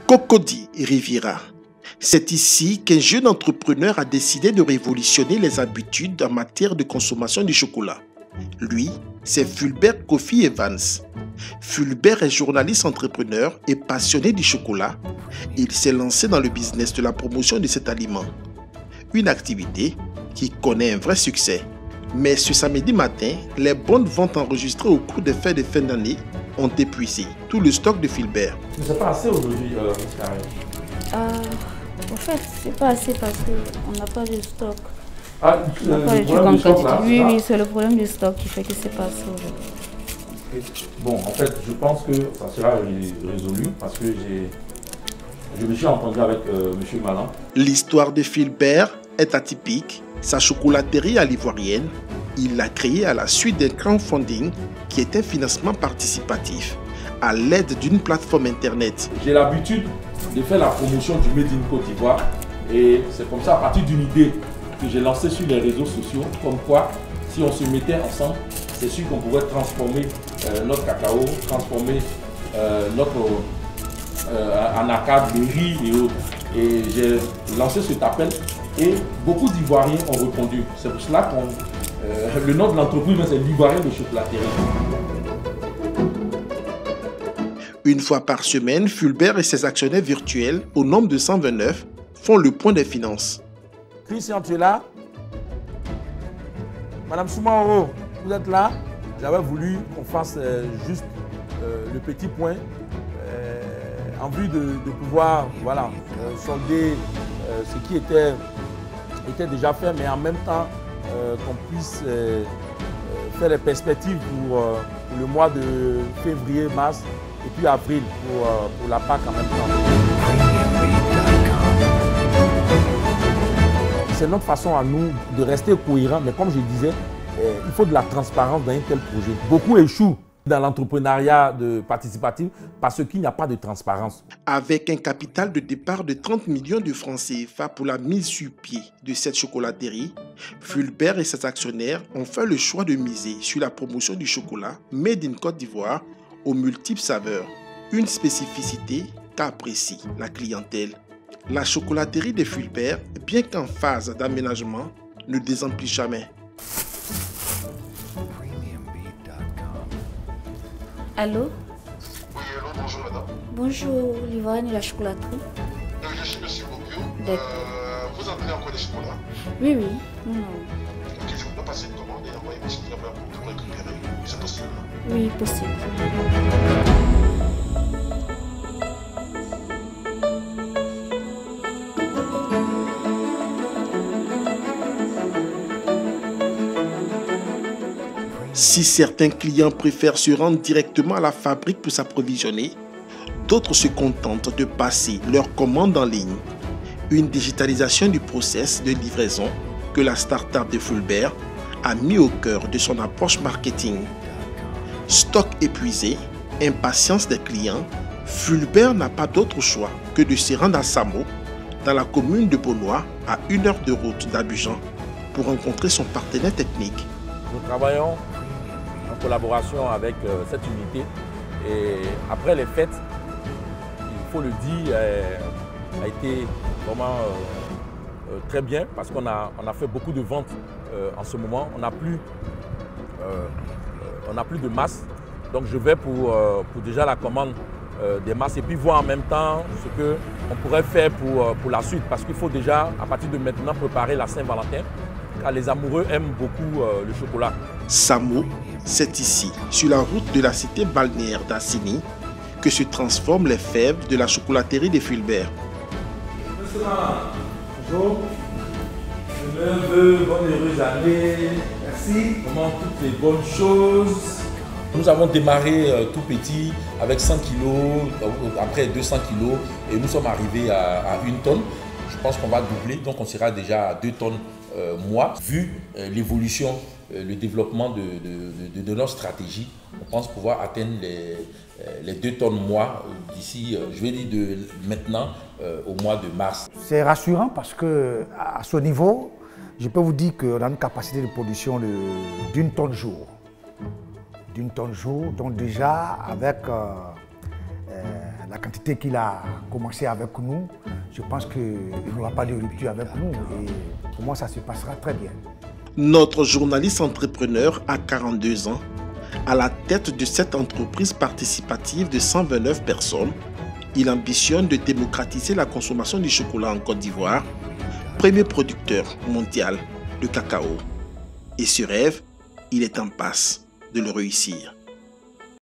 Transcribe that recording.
Cocody Riviera. C'est ici qu'un jeune entrepreneur a décidé de révolutionner les habitudes en matière de consommation du chocolat. Lui, c'est Fulbert Kofi Evans. Fulbert est journaliste entrepreneur et passionné du chocolat. Il s'est lancé dans le business de la promotion de cet aliment. Une activité qui connaît un vrai succès. Mais ce samedi matin, les bonnes ventes enregistrées au cours des fêtes de fin d'année ont épuisé tout le stock de Fulbert. C'est pas assez aujourd'hui, En fait, c'est pas assez parce qu'on n'a pas de stock. Ah, On n'a pas de trucs en quantité. Oui, c'est le problème du stock qui fait que c'est pas assez aujourd'hui. Bon, en fait, je pense que ça sera résolu parce que je me suis entendu avec M. Malin. L'histoire de Fulbert est atypique. Sa chocolaterie à l'ivoirienne, il l'a créée à la suite d'un crowdfunding qui est un financement participatif à l'aide d'une plateforme internet. J'ai l'habitude de faire la promotion du Made in Côte d'Ivoire et c'est comme ça, à partir d'une idée que j'ai lancée sur les réseaux sociaux, comme quoi, si on se mettait ensemble, c'est sûr qu'on pourrait transformer notre cacao, transformer notre anacarde, le riz et autres. Et j'ai lancé cet appel et beaucoup d'Ivoiriens ont répondu. C'est pour cela que le nom de l'entreprise, c'est l'Ivoirien de chocolaterie. Une fois par semaine, Fulbert et ses actionnaires virtuels, au nombre de 129, font le point des finances. Christian, tu es là? Madame Soumaoro, vous êtes là? J'avais voulu qu'on fasse juste le petit point en vue de pouvoir solder ce qui était déjà fait, mais en même temps qu'on puisse faire les perspectives pour le mois de février, mars et puis avril pour la Pâques en même temps. C'est notre façon à nous de rester cohérents, mais comme je disais, il faut de la transparence dans un tel projet. Beaucoup échouent dans l'entrepreneuriat participatif parce qu'il n'y a pas de transparence. Avec un capital de départ de 30 millions de francs CFA pour la mise sur pied de cette chocolaterie, Fulbert et ses actionnaires ont fait le choix de miser sur la promotion du chocolat Made in Côte d'Ivoire aux multiples saveurs, une spécificité qu'apprécie la clientèle. La chocolaterie de Fulbert, bien qu'en phase d'aménagement, ne désemplit jamais. Allô? Oui, allô, bonjour madame. Bonjour, l'Ivoirienne de la chocolaterie. Je suis monsieur Bobio. D'accord. Vous entrez encore des chocolats? Oui, oui. Non. Ok, je peux passer une commande et envoyer mes chocolats pour récupérer. C'est possible? Oui, possible. Si certains clients préfèrent se rendre directement à la fabrique pour s'approvisionner, d'autres se contentent de passer leurs commandes en ligne. Une digitalisation du process de livraison que la start-up de Fulbert a mis au cœur de son approche marketing. Stock épuisé, impatience des clients, Fulbert n'a pas d'autre choix que de se rendre à Samo, dans la commune de Bonois, à 1 heure de route d'Abidjan, pour rencontrer son partenaire technique. Nous travaillons en collaboration avec cette unité et après les fêtes, il faut le dire, a été vraiment très bien parce qu'on a fait beaucoup de ventes en ce moment. On n'a plus de masse, donc je vais pour déjà la commande des masses et puis voir en même temps ce qu'on pourrait faire pour la suite parce qu'il faut déjà à partir de maintenant préparer la Saint-Valentin car les amoureux aiment beaucoup le chocolat. Samo, c'est ici, sur la route de la cité balnéaire d'Assini, que se transforment les fèves de la chocolaterie de Fulbert. Bonjour. Je me veux bonne heureuse année. Merci. Comment toutes les bonnes choses. Nous avons démarré tout petit avec 100 kg, après 200 kg et nous sommes arrivés à 1 tonne. Je pense qu'on va doubler, donc on sera déjà à 2 tonnes mois. Vu l'évolution, le développement de notre stratégie, on pense pouvoir atteindre les 2 tonnes mois d'ici, je vais dire de maintenant au mois de mars. C'est rassurant parce qu'à ce niveau, je peux vous dire qu'on a une capacité de production d'1 tonne jour. Donc déjà avec la quantité qu'il a commencé avec nous, je pense qu'il n'y aura pas de rupture avec nous et pour moi ça se passera très bien. Notre journaliste entrepreneur a 42 ans, à la tête de cette entreprise participative de 129 personnes. Il ambitionne de démocratiser la consommation du chocolat en Côte d'Ivoire, premier producteur mondial de cacao. Et ce rêve, il est en passe de le réussir.